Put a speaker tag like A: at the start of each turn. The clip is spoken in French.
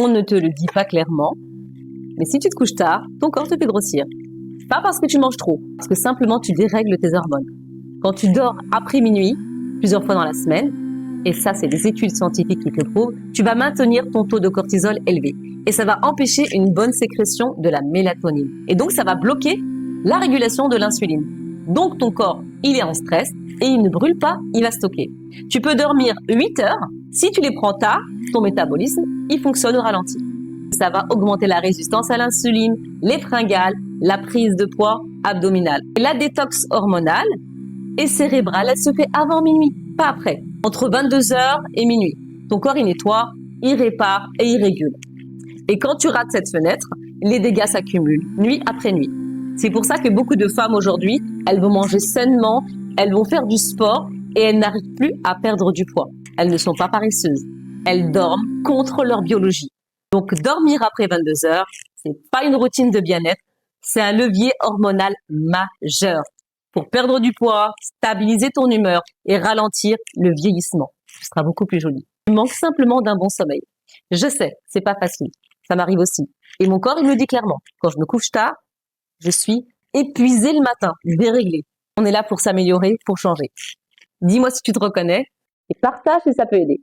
A: On ne te le dit pas clairement, mais si tu te couches tard, ton corps te fait grossir. Pas parce que tu manges trop, parce que simplement tu dérègles tes hormones. Quand tu dors après minuit, plusieurs fois dans la semaine, et ça c'est des études scientifiques qui te le prouvent, tu vas maintenir ton taux de cortisol élevé. Et ça va empêcher une bonne sécrétion de la mélatonine. Et donc ça va bloquer la régulation de l'insuline. Donc ton corps, il est en stress et il ne brûle pas, il va stocker. Tu peux dormir 8 heures, si tu les prends tard, ton métabolisme, il fonctionne au ralenti. Ça va augmenter la résistance à l'insuline, les fringales, la prise de poids abdominale. Et la détox hormonale et cérébrale, elle se fait avant minuit, pas après. Entre 22h et minuit. Ton corps, il nettoie, il répare et il régule. Et quand tu rates cette fenêtre, les dégâts s'accumulent, nuit après nuit. C'est pour ça que beaucoup de femmes aujourd'hui, elles vont manger sainement, elles vont faire du sport et elles n'arrivent plus à perdre du poids. Elles ne sont pas paresseuses. Elles dorment contre leur biologie. Donc, dormir après 22 heures, c'est pas une routine de bien-être, c'est un levier hormonal majeur pour perdre du poids, stabiliser ton humeur et ralentir le vieillissement. Tu seras beaucoup plus jolie. Tu manques simplement d'un bon sommeil. Je sais, c'est pas facile. Ça m'arrive aussi. Et mon corps, il me le dit clairement. Quand je me couche tard, je suis épuisée le matin, déréglée. On est là pour s'améliorer, pour changer. Dis-moi si tu te reconnais et partage si ça peut aider.